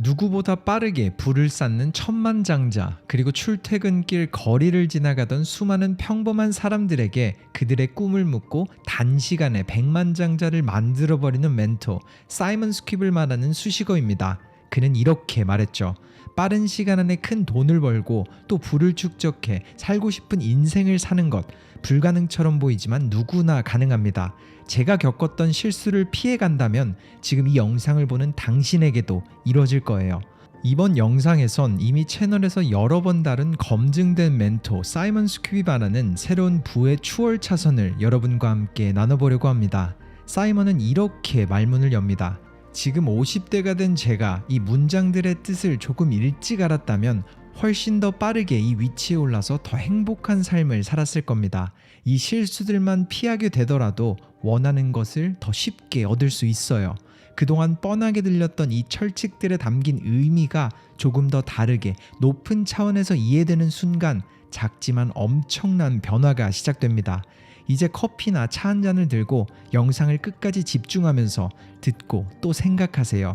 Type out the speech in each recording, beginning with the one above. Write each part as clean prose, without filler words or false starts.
누구보다 빠르게 부를 쌓는 천만장자, 그리고 출퇴근길 거리를 지나가던 수많은 평범한 사람들에게 그들의 꿈을 묻고 단시간에 백만장자를 만들어버리는 멘토 사이먼 스퀴블 말하는 수식어입니다. 그는 이렇게 말했죠. 빠른 시간 안에 큰 돈을 벌고 또 부를 축적해 살고 싶은 인생을 사는 것, 불가능처럼 보이지만 누구나 가능합니다. 제가 겪었던 실수를 피해간다면 지금 이 영상을 보는 당신에게도 이뤄질 거예요. 이번 영상에선 이미 채널에서 여러 번 다룬 검증된 멘토 사이먼 스퀴비 말하는 새로운 부의 추월 차선을 여러분과 함께 나눠보려고 합니다. 사이먼은 이렇게 말문을 엽니다. 지금 50대가 된 제가 이 문장들의 뜻을 조금 일찍 알았다면 훨씬 더 빠르게 이 위치에 올라서 더 행복한 삶을 살았을 겁니다. 이 실수들만 피하게 되더라도 원하는 것을 더 쉽게 얻을 수 있어요. 그동안 뻔하게 들렸던 이 철칙들에 담긴 의미가 조금 더 다르게 높은 차원에서 이해되는 순간 작지만 엄청난 변화가 시작됩니다. 이제 커피나 차 한 잔을 들고 영상을 끝까지 집중하면서 듣고 또 생각하세요.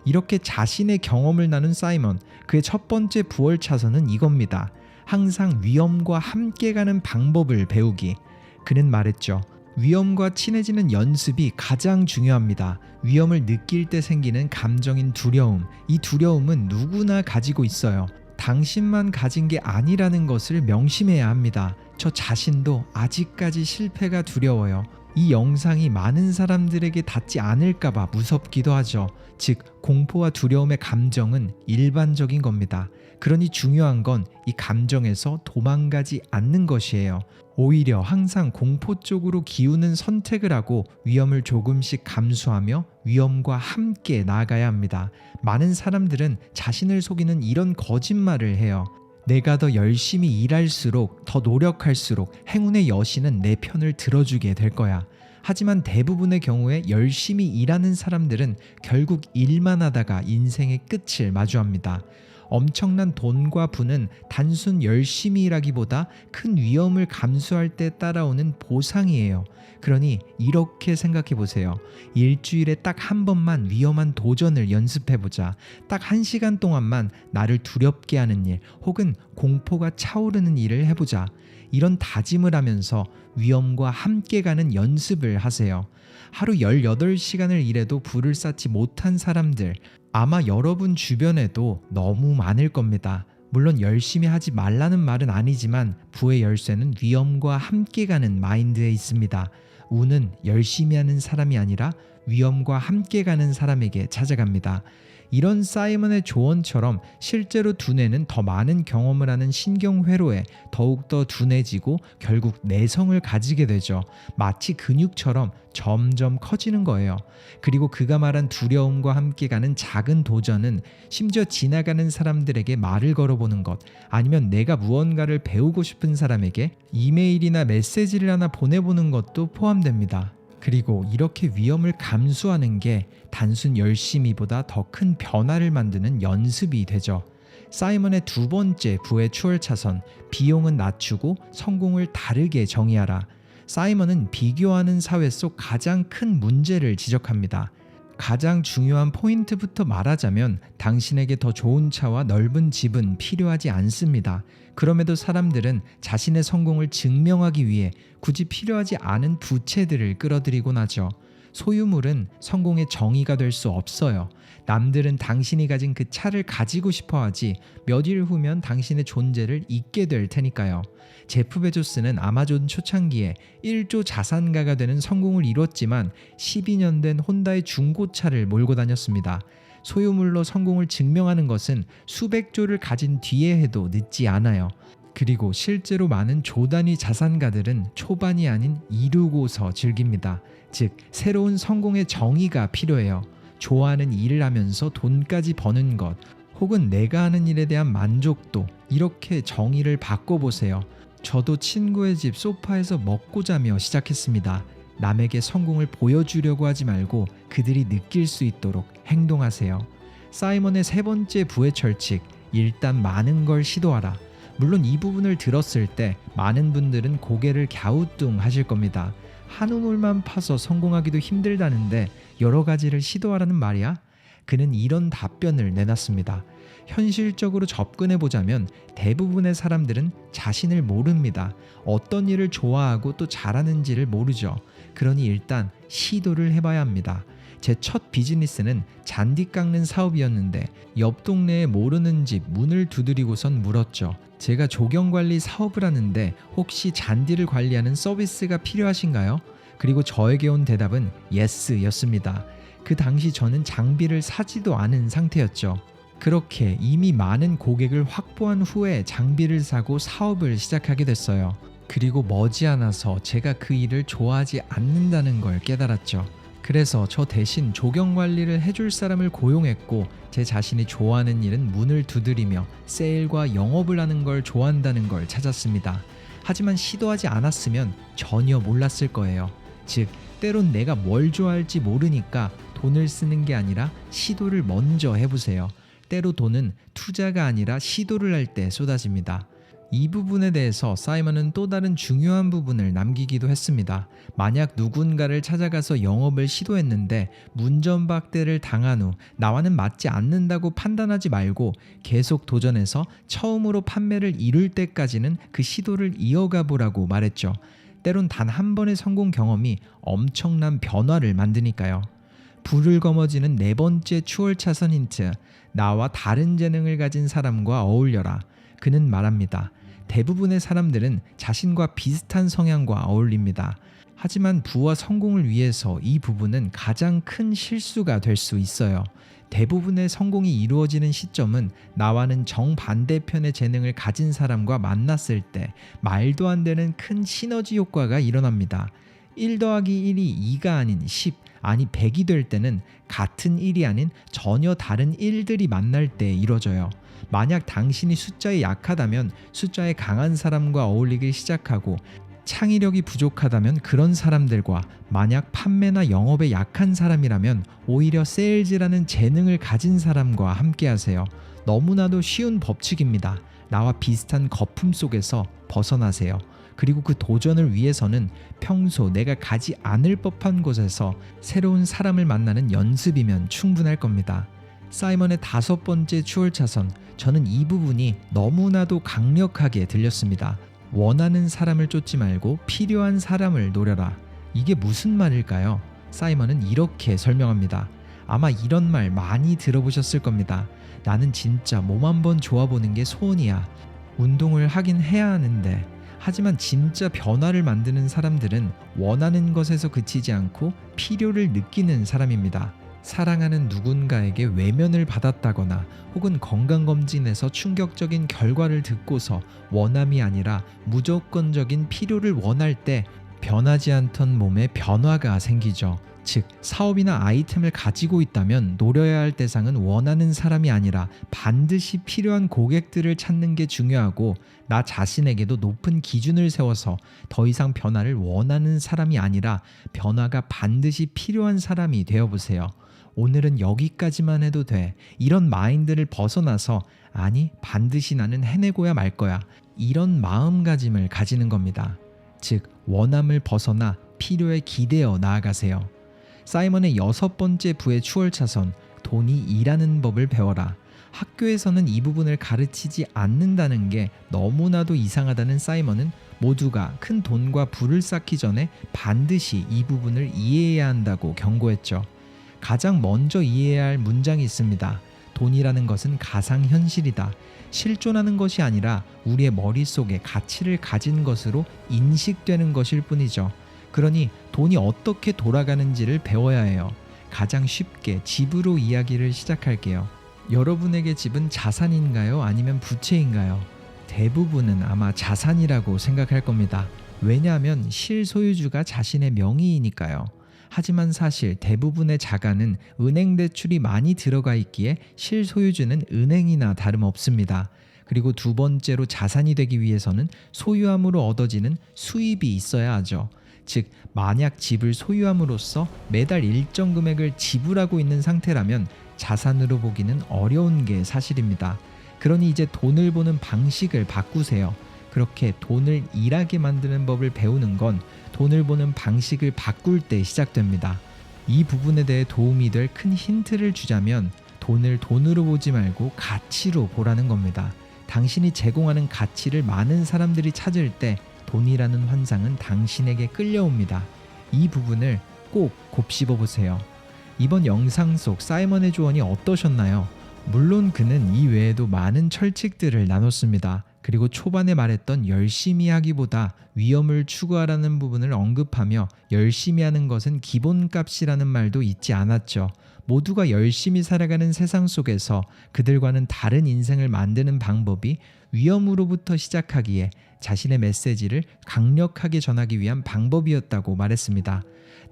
이렇게 자신의 경험을 나눈 사이먼, 그의 첫 번째 부월 차선은 이겁니다. 항상 위험과 함께 가는 방법을 배우기. 그는 말했죠. 위험과 친해지는 연습이 가장 중요합니다. 위험을 느낄 때 생기는 감정인 두려움. 이 두려움은 누구나 가지고 있어요. 당신만 가진 게 아니라는 것을 명심해야 합니다. 저 자신도 아직까지 실패가 두려워요. 이 영상이 많은 사람들에게 닿지 않을까봐 무섭기도 하죠. 즉, 공포와 두려움의 감정은 일반적인 겁니다. 그러니 중요한 건 이 감정에서 도망가지 않는 것이에요. 오히려 항상 공포 쪽으로 기우는 선택을 하고 위험을 조금씩 감수하며 위험과 함께 나아가야 합니다. 많은 사람들은 자신을 속이는 이런 거짓말을 해요. 내가 더 열심히 일할수록, 더 노력할수록 행운의 여신은 내 편을 들어주게 될 거야. 하지만 대부분의 경우에 열심히 일하는 사람들은 결국 일만 하다가 인생의 끝을 마주합니다. 엄청난 돈과 부는 단순 열심히 일하기보다 큰 위험을 감수할 때 따라오는 보상이에요. 그러니 이렇게 생각해 보세요. 일주일에 딱 한 번만 위험한 도전을 연습해보자. 딱 1시간 동안만 나를 두렵게 하는 일 혹은 공포가 차오르는 일을 해보자. 이런 다짐을 하면서 위험과 함께 가는 연습을 하세요. 하루 18시간을 일해도 부를 쌓지 못한 사람들, 아마 여러분 주변에도 너무 많을 겁니다. 물론 열심히 하지 말라는 말은 아니지만 부의 열쇠는 위험과 함께 가는 마인드에 있습니다. 운은 열심히 하는 사람이 아니라 위험과 함께 가는 사람에게 찾아갑니다. 이런 사이먼의 조언처럼 실제로 두뇌는 더 많은 경험을 하는 신경회로에 더욱더 둔해지고 결국 내성을 가지게 되죠. 마치 근육처럼 점점 커지는 거예요. 그리고 그가 말한 두려움과 함께 가는 작은 도전은 심지어 지나가는 사람들에게 말을 걸어보는 것, 아니면 내가 무언가를 배우고 싶은 사람에게 이메일이나 메시지를 하나 보내보는 것도 포함됩니다. 그리고 이렇게 위험을 감수하는 게 단순 열심히보다 더 큰 변화를 만드는 연습이 되죠. 사이먼의 두 번째 부의 추월 차선, 비용은 낮추고 성공을 다르게 정의하라. 사이먼은 비교하는 사회 속 가장 큰 문제를 지적합니다. 가장 중요한 포인트부터 말하자면 당신에게 더 좋은 차와 넓은 집은 필요하지 않습니다. 그럼에도 사람들은 자신의 성공을 증명하기 위해 굳이 필요하지 않은 부채들을 끌어들이곤 하죠. 소유물은 성공의 정의가 될 수 없어요. 남들은 당신이 가진 그 차를 가지고 싶어 하지 몇 일 후면 당신의 존재를 잊게 될 테니까요. 제프 베조스는 아마존 초창기에 1조 자산가가 되는 성공을 이뤘지만 12년 된 혼다의 중고차를 몰고 다녔습니다. 소유물로 성공을 증명하는 것은 수백 조를 가진 뒤에 해도 늦지 않아요. 그리고 실제로 많은 조 단위 자산가들은 초반이 아닌 이루고서 즐깁니다. 즉, 새로운 성공의 정의가 필요해요. 좋아하는 일을 하면서 돈까지 버는 것, 혹은 내가 하는 일에 대한 만족도, 이렇게 정의를 바꿔보세요. 저도 친구의 집 소파에서 먹고 자며 시작했습니다. 남에게 성공을 보여주려고 하지 말고 그들이 느낄 수 있도록 행동하세요. 사이먼의 세 번째 부의 철칙, 일단 많은 걸 시도하라. 물론 이 부분을 들었을 때 많은 분들은 고개를 갸우뚱하실 겁니다. 한 우물만 파서 성공하기도 힘들다는데 여러 가지를 시도하라는 말이야? 그는 이런 답변을 내놨습니다. 현실적으로 접근해 보자면 대부분의 사람들은 자신을 모릅니다. 어떤 일을 좋아하고 또 잘하는지를 모르죠. 그러니 일단 시도를 해봐야 합니다. 제 첫 비즈니스는 잔디 깎는 사업이었는데 옆 동네에 모르는 집 문을 두드리고선 물었죠. 제가 조경관리 사업을 하는데 혹시 잔디를 관리하는 서비스가 필요하신가요? 그리고 저에게 온 대답은 예스였습니다. 그 당시 저는 장비를 사지도 않은 상태였죠. 그렇게 이미 많은 고객을 확보한 후에 장비를 사고 사업을 시작하게 됐어요. 그리고 머지않아서 제가 그 일을 좋아하지 않는다는 걸 깨달았죠. 그래서 저 대신 조경 관리를 해줄 사람을 고용했고 제 자신이 좋아하는 일은 문을 두드리며 세일과 영업을 하는 걸 좋아한다는 걸 찾았습니다. 하지만 시도하지 않았으면 전혀 몰랐을 거예요. 즉, 때론 내가 뭘 좋아할지 모르니까 돈을 쓰는 게 아니라 시도를 먼저 해보세요. 때로 돈은 투자가 아니라 시도를 할 때 쏟아집니다. 이 부분에 대해서 사이먼은 또 다른 중요한 부분을 남기기도 했습니다. 만약 누군가를 찾아가서 영업을 시도했는데 문전박대를 당한 후 나와는 맞지 않는다고 판단하지 말고 계속 도전해서 처음으로 판매를 이룰 때까지는 그 시도를 이어가 보라고 말했죠. 때론 단 한 번의 성공 경험이 엄청난 변화를 만드니까요. 불을 거머쥐는 네 번째 추월차선 힌트. 나와 다른 재능을 가진 사람과 어울려라. 그는 말합니다. 대부분의 사람들은 자신과 비슷한 성향과 어울립니다. 하지만 부와 성공을 위해서 이 부분은 가장 큰 실수가 될 수 있어요. 대부분의 성공이 이루어지는 시점은 나와는 정반대편의 재능을 가진 사람과 만났을 때 말도 안 되는 큰 시너지 효과가 일어납니다. 1 더하기 1이 2가 아닌 10, 아니 100이 될 때는 같은 일이 아닌 전혀 다른 일들이 만날 때 이뤄져요. 만약 당신이 숫자에 약하다면 숫자에 강한 사람과 어울리기 시작하고 창의력이 부족하다면 그런 사람들과, 만약 판매나 영업에 약한 사람이라면 오히려 세일즈라는 재능을 가진 사람과 함께 하세요. 너무나도 쉬운 법칙입니다. 나와 비슷한 거품 속에서 벗어나세요. 그리고 그 도전을 위해서는 평소 내가 가지 않을 법한 곳에서 새로운 사람을 만나는 연습이면 충분할 겁니다. 사이먼의 5번째 추월차선, 저는 이 부분이 너무나도 강력하게 들렸습니다. 원하는 사람을 쫓지 말고 필요한 사람을 노려라. 이게 무슨 말일까요? 사이먼은 이렇게 설명합니다. 아마 이런 말 많이 들어보셨을 겁니다. 나는 진짜 몸 한번 좋아보는 게 소원이야. 운동을 하긴 해야 하는데. 하지만 진짜 변화를 만드는 사람들은 원하는 것에서 그치지 않고 필요를 느끼는 사람입니다. 사랑하는 누군가에게 외면을 받았다거나 혹은 건강검진에서 충격적인 결과를 듣고서 원함이 아니라 무조건적인 필요를 원할 때 변하지 않던 몸에 변화가 생기죠. 즉, 사업이나 아이템을 가지고 있다면 노려야 할 대상은 원하는 사람이 아니라 반드시 필요한 고객들을 찾는 게 중요하고, 나 자신에게도 높은 기준을 세워서 더 이상 변화를 원하는 사람이 아니라 변화가 반드시 필요한 사람이 되어보세요. 오늘은 여기까지만 해도 돼. 이런 마인드를 벗어나서 아니, 반드시 나는 해내고야 말 거야. 이런 마음가짐을 가지는 겁니다. 즉, 원함을 벗어나 필요에 기대어 나아가세요. 사이먼의 6번째 부의 추월차선, 돈이 일하는 법을 배워라. 학교에서는 이 부분을 가르치지 않는다는 게 너무나도 이상하다는 사이먼은 모두가 큰 돈과 부를 쌓기 전에 반드시 이 부분을 이해해야 한다고 경고했죠. 가장 먼저 이해해야 할 문장이 있습니다. 돈이라는 것은 가상현실이다. 실존하는 것이 아니라 우리의 머릿속에 가치를 가진 것으로 인식되는 것일 뿐이죠. 그러니 돈이 어떻게 돌아가는지를 배워야 해요. 가장 쉽게 집으로 이야기를 시작할게요. 여러분에게 집은 자산인가요? 아니면 부채인가요? 대부분은 아마 자산이라고 생각할 겁니다. 왜냐하면 실소유주가 자신의 명의이니까요. 하지만 사실 대부분의 자가는 은행 대출이 많이 들어가 있기에 실소유주는 은행이나 다름없습니다. 그리고 2번째로 자산이 되기 위해서는 소유함으로 얻어지는 수입이 있어야 하죠. 즉, 만약 집을 소유함으로써 매달 일정 금액을 지불하고 있는 상태라면 자산으로 보기는 어려운 게 사실입니다. 그러니 이제 돈을 보는 방식을 바꾸세요. 그렇게 돈을 일하게 만드는 법을 배우는 건 돈을 보는 방식을 바꿀 때 시작됩니다. 이 부분에 대해 도움이 될 큰 힌트를 주자면 돈을 돈으로 보지 말고 가치로 보라는 겁니다. 당신이 제공하는 가치를 많은 사람들이 찾을 때 돈이라는 환상은 당신에게 끌려옵니다. 이 부분을 꼭 곱씹어 보세요. 이번 영상 속 사이먼의 조언이 어떠셨나요? 물론 그는 이 외에도 많은 철칙들을 나눴습니다. 그리고 초반에 말했던 열심히 하기보다 위험을 추구하라는 부분을 언급하며 열심히 하는 것은 기본값이라는 말도 잊지 않았죠. 모두가 열심히 살아가는 세상 속에서 그들과는 다른 인생을 만드는 방법이 위험으로부터 시작하기에 자신의 메시지를 강력하게 전하기 위한 방법이었다고 말했습니다.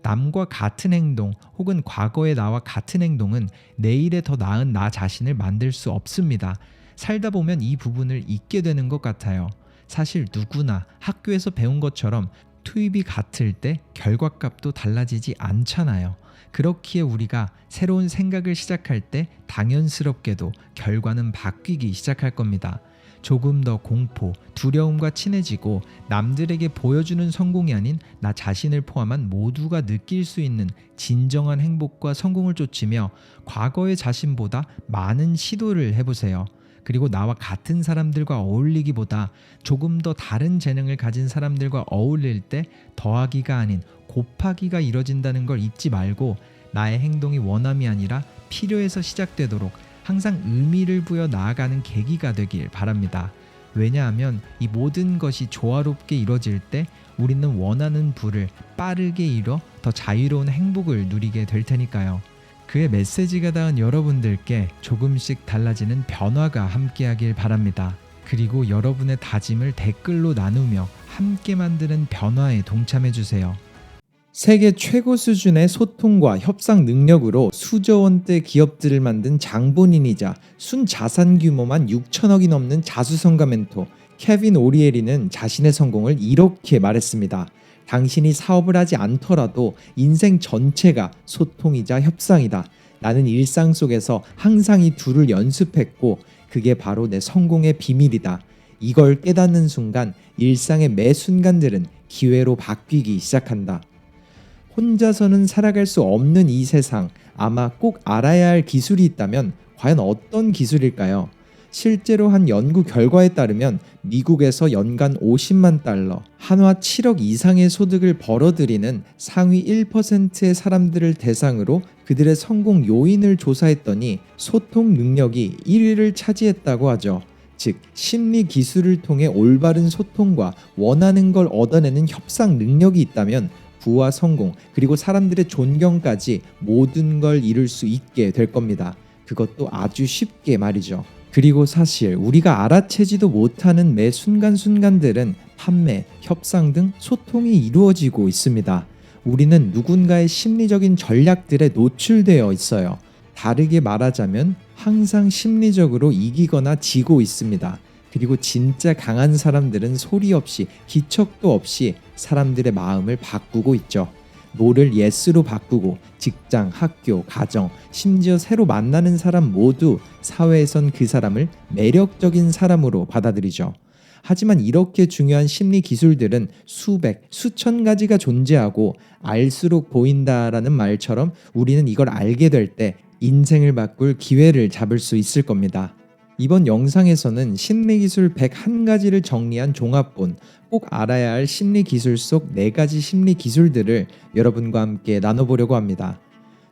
남과 같은 행동 혹은 과거의 나와 같은 행동은 내일의 더 나은 나 자신을 만들 수 없습니다. 살다 보면 이 부분을 잊게 되는 것 같아요. 사실 누구나 학교에서 배운 것처럼 투입이 같을 때 결과값도 달라지지 않잖아요. 그렇기에 우리가 새로운 생각을 시작할 때 당연스럽게도 결과는 바뀌기 시작할 겁니다. 조금 더 공포, 두려움과 친해지고 남들에게 보여주는 성공이 아닌 나 자신을 포함한 모두가 느낄 수 있는 진정한 행복과 성공을 쫓으며 과거의 자신보다 많은 시도를 해보세요. 그리고 나와 같은 사람들과 어울리기보다 조금 더 다른 재능을 가진 사람들과 어울릴 때 더하기가 아닌 곱하기가 이뤄진다는 걸 잊지 말고 나의 행동이 원함이 아니라 필요해서 시작되도록 항상 의미를 부여 나아가는 계기가 되길 바랍니다. 왜냐하면 이 모든 것이 조화롭게 이뤄질 때 우리는 원하는 부를 빠르게 이뤄 더 자유로운 행복을 누리게 될 테니까요. 그의 메시지가 닿은 여러분들께 조금씩 달라지는 변화가 함께하길 바랍니다. 그리고 여러분의 다짐을 댓글로 나누며 함께 만드는 변화에 동참해주세요. 세계 최고 수준의 소통과 협상 능력으로 수조 원대 기업들을 만든 장본인이자 순자산 규모만 6천억이 넘는 자수성가 멘토 케빈 오리에리는 자신의 성공을 이렇게 말했습니다. 당신이 사업을 하지 않더라도 인생 전체가 소통이자 협상이다. 나는 일상 속에서 항상 이 둘을 연습했고 그게 바로 내 성공의 비밀이다. 이걸 깨닫는 순간 일상의 매 순간들은 기회로 바뀌기 시작한다. 혼자서는 살아갈 수 없는 이 세상, 아마 꼭 알아야 할 기술이 있다면 과연 어떤 기술일까요? 실제로 한 연구 결과에 따르면 미국에서 연간 50만 달러, 한화 7억 이상의 소득을 벌어들이는 상위 1%의 사람들을 대상으로 그들의 성공 요인을 조사했더니 소통 능력이 1위를 차지했다고 하죠. 즉, 심리 기술을 통해 올바른 소통과 원하는 걸 얻어내는 협상 능력이 있다면 부와 성공, 그리고 사람들의 존경까지 모든 걸 이룰 수 있게 될 겁니다. 그것도 아주 쉽게 말이죠. 그리고 사실 우리가 알아채지도 못하는 매 순간순간들은 판매, 협상 등 소통이 이루어지고 있습니다. 우리는 누군가의 심리적인 전략들에 노출되어 있어요. 다르게 말하자면 항상 심리적으로 이기거나 지고 있습니다. 그리고 진짜 강한 사람들은 소리 없이 기척도 없이 사람들의 마음을 바꾸고 있죠. 노를 예스로 바꾸고 직장, 학교, 가정, 심지어 새로 만나는 사람 모두 사회에선 그 사람을 매력적인 사람으로 받아들이죠. 하지만 이렇게 중요한 심리 기술들은 수백, 수천 가지가 존재하고 알수록 보인다라는 말처럼 우리는 이걸 알게 될 때 인생을 바꿀 기회를 잡을 수 있을 겁니다. 이번 영상에서는 심리기술 101가지를 정리한 종합본, 꼭 알아야 할 심리기술 속 4가지 심리기술들을 여러분과 함께 나눠보려고 합니다.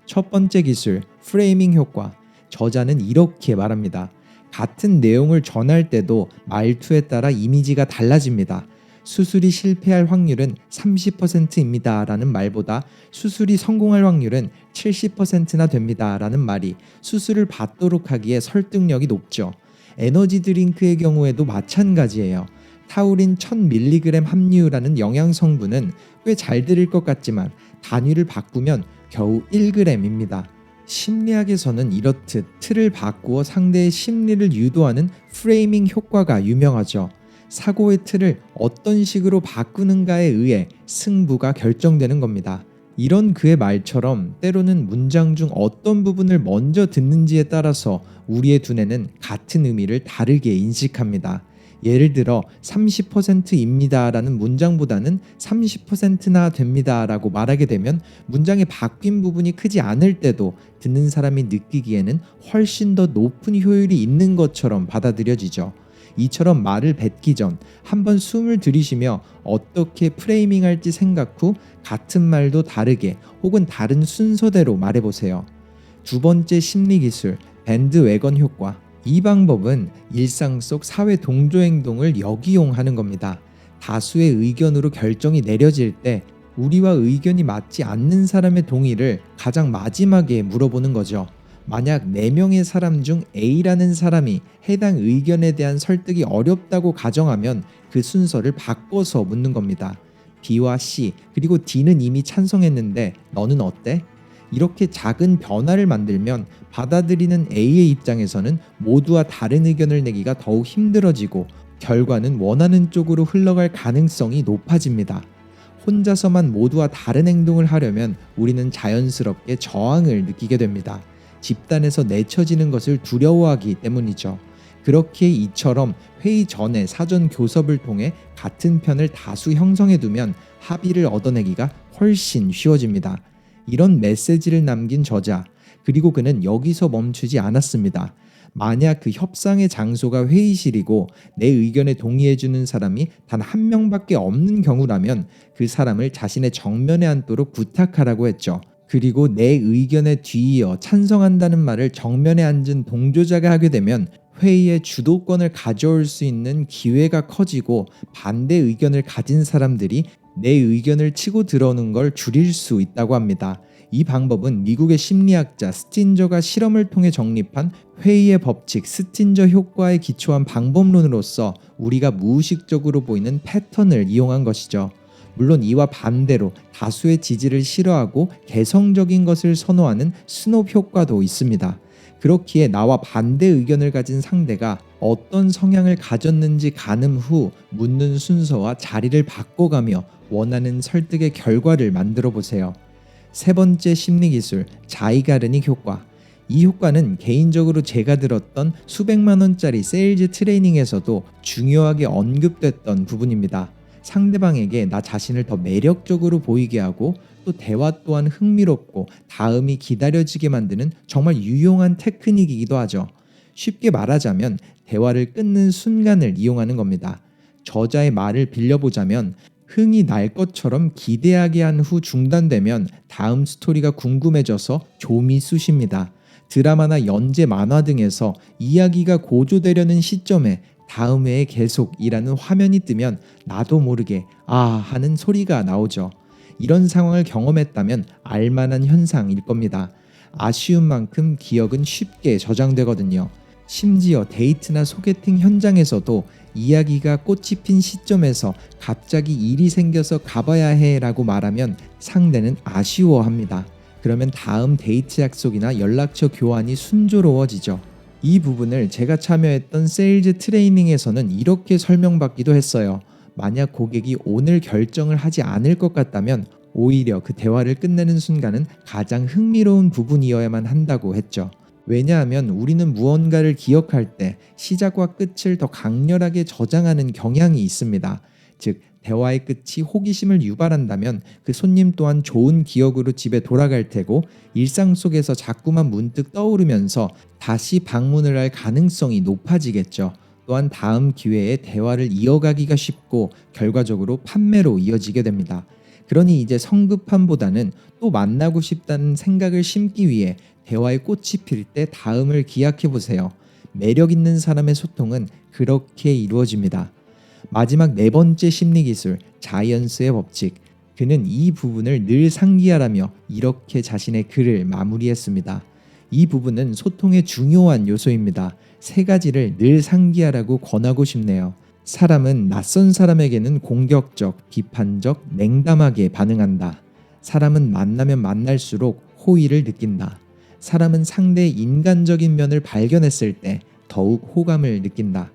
첫 번째 기술, 프레이밍 효과. 저자는 이렇게 말합니다. 같은 내용을 전할 때도 말투에 따라 이미지가 달라집니다. 수술이 실패할 확률은 30%입니다 라는 말보다 수술이 성공할 확률은 70%나 됩니다 라는 말이 수술을 받도록 하기에 설득력이 높죠. 에너지 드링크의 경우에도 마찬가지예요. 타우린 1000mg 함유라는 영양 성분은 꽤 잘 들릴 것 같지만 단위를 바꾸면 겨우 1g입니다. 심리학에서는 이렇듯 틀을 바꾸어 상대의 심리를 유도하는 프레이밍 효과가 유명하죠. 사고의 틀을 어떤 식으로 바꾸는가에 의해 승부가 결정되는 겁니다. 이런 그의 말처럼 때로는 문장 중 어떤 부분을 먼저 듣는지에 따라서 우리의 두뇌는 같은 의미를 다르게 인식합니다. 예를 들어 30%입니다라는 문장보다는 30%나 됩니다라고 말하게 되면 문장의 바뀐 부분이 크지 않을 때도 듣는 사람이 느끼기에는 훨씬 더 높은 효율이 있는 것처럼 받아들여지죠. 이처럼 말을 뱉기 전 한번 숨을 들이쉬며 어떻게 프레이밍할지 생각 후 같은 말도 다르게 혹은 다른 순서대로 말해보세요. 두 번째 심리 기술, 밴드웨건 효과. 이 방법은 일상 속 사회 동조 행동을 역이용하는 겁니다. 다수의 의견으로 결정이 내려질 때 우리와 의견이 맞지 않는 사람의 동의를 가장 마지막에 물어보는 거죠. 만약 4명의 사람 중 A라는 사람이 해당 의견에 대한 설득이 어렵다고 가정하면 그 순서를 바꿔서 묻는 겁니다. B와 C 그리고 D는 이미 찬성했는데 너는 어때? 이렇게 작은 변화를 만들면 받아들이는 A의 입장에서는 모두와 다른 의견을 내기가 더욱 힘들어지고 결과는 원하는 쪽으로 흘러갈 가능성이 높아집니다. 혼자서만 모두와 다른 행동을 하려면 우리는 자연스럽게 저항을 느끼게 됩니다. 집단에서 내쳐지는 것을 두려워하기 때문이죠. 그렇게 이처럼 회의 전에 사전 교섭을 통해 같은 편을 다수 형성해 두면 합의를 얻어내기가 훨씬 쉬워집니다. 이런 메시지를 남긴 저자, 그리고 그는 여기서 멈추지 않았습니다. 만약 그 협상의 장소가 회의실이고 내 의견에 동의해주는 사람이 단 한 명밖에 없는 경우라면 그 사람을 자신의 정면에 앉도록 부탁하라고 했죠. 그리고 내 의견에 뒤이어 찬성한다는 말을 정면에 앉은 동조자가 하게 되면 회의의 주도권을 가져올 수 있는 기회가 커지고 반대 의견을 가진 사람들이 내 의견을 치고 들어오는 걸 줄일 수 있다고 합니다. 이 방법은 미국의 심리학자 스틴저가 실험을 통해 정립한 회의의 법칙 스틴저 효과에 기초한 방법론으로서 우리가 무의식적으로 보이는 패턴을 이용한 것이죠. 물론 이와 반대로 다수의 지지를 싫어하고 개성적인 것을 선호하는 스놉 효과도 있습니다. 그렇기에 나와 반대 의견을 가진 상대가 어떤 성향을 가졌는지 가늠 후 묻는 순서와 자리를 바꿔가며 원하는 설득의 결과를 만들어 보세요. 세 번째 심리 기술, 자이가르닉 효과. 이 효과는 개인적으로 제가 들었던 수백만 원짜리 세일즈 트레이닝에서도 중요하게 언급됐던 부분입니다. 상대방에게 나 자신을 더 매력적으로 보이게 하고 또 대화 또한 흥미롭고 다음이 기다려지게 만드는 정말 유용한 테크닉이기도 하죠. 쉽게 말하자면 대화를 끊는 순간을 이용하는 겁니다. 저자의 말을 빌려보자면 흥이 날 것처럼 기대하게 한 후 중단되면 다음 스토리가 궁금해져서 좀이 쑤십니다. 드라마나 연재 만화 등에서 이야기가 고조되려는 시점에 다음 회에 계속이라는 화면이 뜨면 나도 모르게 아 하는 소리가 나오죠. 이런 상황을 경험했다면 알만한 현상일 겁니다. 아쉬운 만큼 기억은 쉽게 저장되거든요. 심지어 데이트나 소개팅 현장에서도 이야기가 꽃이 핀 시점에서 갑자기 일이 생겨서 가봐야 해 라고 말하면 상대는 아쉬워합니다. 그러면 다음 데이트 약속이나 연락처 교환이 순조로워지죠. 이 부분을 제가 참여했던 세일즈 트레이닝에서는 이렇게 설명받기도 했어요. 만약 고객이 오늘 결정을 하지 않을 것 같다면 오히려 그 대화를 끝내는 순간은 가장 흥미로운 부분이어야만 한다고 했죠. 왜냐하면 우리는 무언가를 기억할 때 시작과 끝을 더 강렬하게 저장하는 경향이 있습니다. 즉, 대화의 끝이 호기심을 유발한다면 그 손님 또한 좋은 기억으로 집에 돌아갈 테고 일상 속에서 자꾸만 문득 떠오르면서 다시 방문을 할 가능성이 높아지겠죠. 또한 다음 기회에 대화를 이어가기가 쉽고 결과적으로 판매로 이어지게 됩니다. 그러니 이제 성급함보다는 또 만나고 싶다는 생각을 심기 위해 대화의 꽃이 필 때 다음을 기약해 보세요. 매력 있는 사람의 소통은 그렇게 이루어집니다. 마지막 네 번째 심리 기술, 자이언스의 법칙. 그는 이 부분을 늘 상기하라며 이렇게 자신의 글을 마무리했습니다. 이 부분은 소통의 중요한 요소입니다. 세 가지를 늘 상기하라고 권하고 싶네요. 사람은 낯선 사람에게는 공격적, 비판적, 냉담하게 반응한다. 사람은 만나면 만날수록 호의를 느낀다. 사람은 상대의 인간적인 면을 발견했을 때 더욱 호감을 느낀다.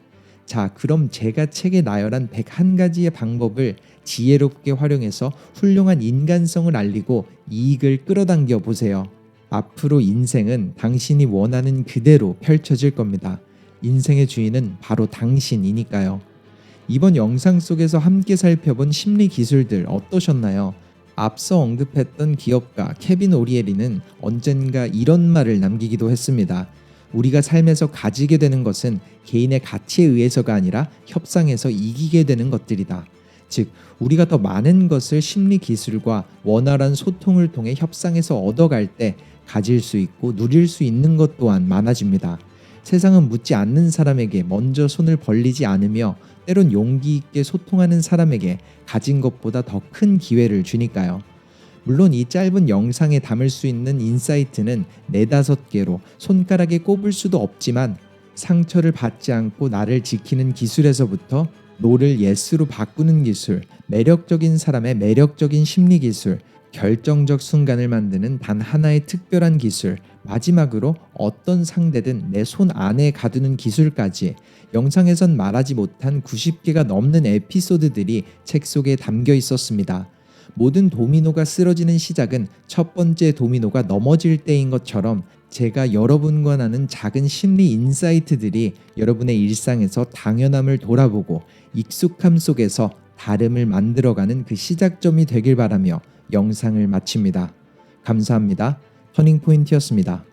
자, 그럼 제가 책에 나열한 101가지의 방법을 지혜롭게 활용해서 훌륭한 인간성을 알리고 이익을 끌어당겨 보세요. 앞으로 인생은 당신이 원하는 그대로 펼쳐질 겁니다. 인생의 주인은 바로 당신이니까요. 이번 영상 속에서 함께 살펴본 심리 기술들 어떠셨나요? 앞서 언급했던 기업가 케빈 오리에리는 언젠가 이런 말을 남기기도 했습니다. 우리가 삶에서 가지게 되는 것은 개인의 가치에 의해서가 아니라 협상에서 이기게 되는 것들이다. 즉, 우리가 더 많은 것을 심리 기술과 원활한 소통을 통해 협상에서 얻어갈 때 가질 수 있고 누릴 수 있는 것 또한 많아집니다. 세상은 묻지 않는 사람에게 먼저 손을 벌리지 않으며 때론 용기 있게 소통하는 사람에게 가진 것보다 더 큰 기회를 주니까요. 물론 이 짧은 영상에 담을 수 있는 인사이트는 4-5개로 손가락에 꼽을 수도 없지만 상처를 받지 않고 나를 지키는 기술에서부터 노를 예스로 바꾸는 기술, 매력적인 사람의 매력적인 심리 기술, 결정적 순간을 만드는 단 하나의 특별한 기술, 마지막으로 어떤 상대든 내 손 안에 가두는 기술까지 영상에선 말하지 못한 90개가 넘는 에피소드들이 책 속에 담겨 있었습니다. 모든 도미노가 쓰러지는 시작은 첫 번째 도미노가 넘어질 때인 것처럼 제가 여러분과 나눈 작은 심리 인사이트들이 여러분의 일상에서 당연함을 돌아보고 익숙함 속에서 다름을 만들어가는 그 시작점이 되길 바라며 영상을 마칩니다. 감사합니다. 터닝포인트였습니다.